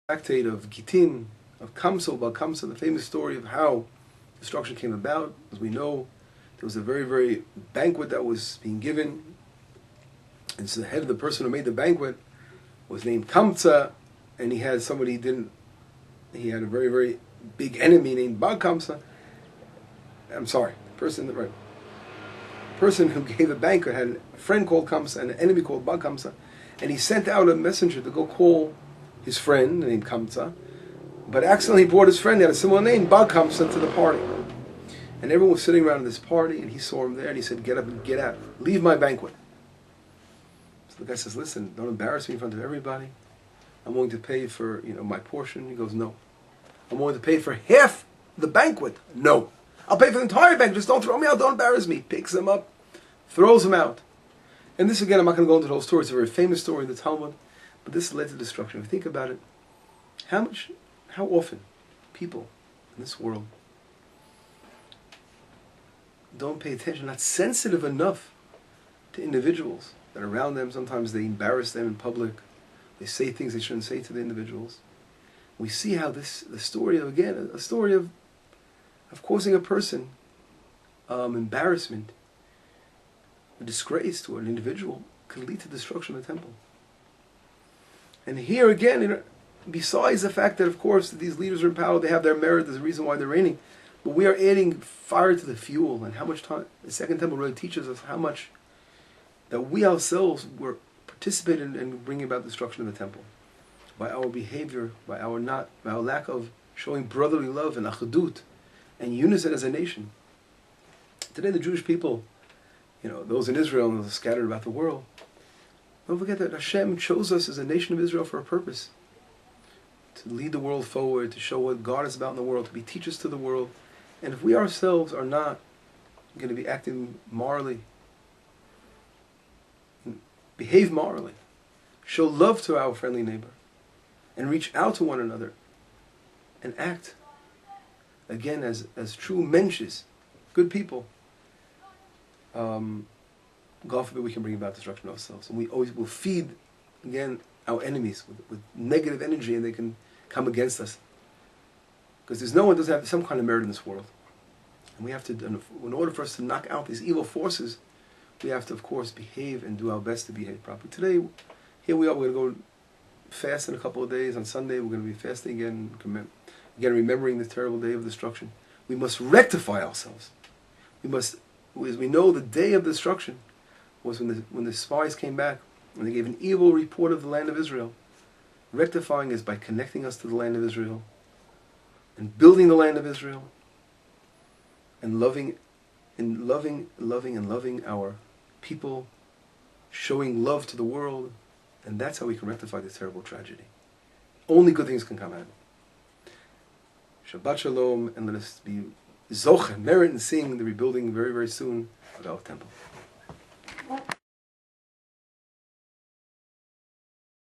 Tractate of Gittin, of Kamso, Bal Kamsa, the famous story of how destruction came about. As we know, there was a very, very banquet that was being given, and so the head of the person who made the banquet was named Kamsa, and he had somebody he had a very, very big enemy named Bal Kamsa. I'm sorry, the person who gave the banquet had a friend called Kamsa and an enemy called Bal Kamsa, and he sent out a messenger to go call his friend named Kamsa, but accidentally brought his friend that had a similar name, Bal Kamsa, to the party. And everyone was sitting around this party, and he saw him there, and he said, "Get up and get out. Leave my banquet." So the guy says, "Listen, don't embarrass me in front of everybody. I'm willing to pay for my portion." He goes, "No. I'm willing to pay for half the banquet." "No. I'll pay for the entire banquet. Just don't throw me out. Don't embarrass me." Picks him up, throws him out. And this, again, I'm not going to go into the whole story. It's a very famous story in the Talmud. But this led to destruction. If you think about it, how often people in this world don't pay attention, not sensitive enough to individuals that are around them. Sometimes they embarrass them in public. They say things they shouldn't say to the individuals. We see how the story of, again, a story of causing a person embarrassment, a disgrace to an individual, could lead to destruction of the temple. And here again, besides the fact that, of course, these leaders are in power, they have their merit, there's a reason why they're reigning, but we are adding fire to the fuel, and how much time, the Second Temple really teaches us how much that we ourselves were participating in bringing about destruction of the temple. By our behavior, by our lack of showing brotherly love and achadut, and unison as a nation. Today the Jewish people, those in Israel and those scattered about the world, don't forget that Hashem chose us as a nation of Israel for a purpose. To lead the world forward, to show what God is about in the world, to be teachers to the world. And if we ourselves are not going to be acting morally, behave morally, show love to our friendly neighbor, and reach out to one another, and act, again, as true mensches, good people, God forbid we can bring about destruction ourselves. And we always will feed, again, our enemies with negative energy, and they can come against us. Because there's no one doesn't have some kind of merit in this world. And we have to, in order for us to knock out these evil forces, we have to, of course, behave and do our best to behave properly. Today, here we are, we're going to go fast in a couple of days. On Sunday, we're going to be fasting again, remembering the terrible day of destruction. We must rectify ourselves. We must, as we know, the day of destruction was when the spies came back, and they gave an evil report of the land of Israel. Rectifying is by connecting us to the land of Israel, and building the land of Israel, and loving our people, showing love to the world, and that's how we can rectify this terrible tragedy. Only good things can come out of it. Shabbat Shalom, and let us be zoche, merit in seeing the rebuilding very, very soon of our temple.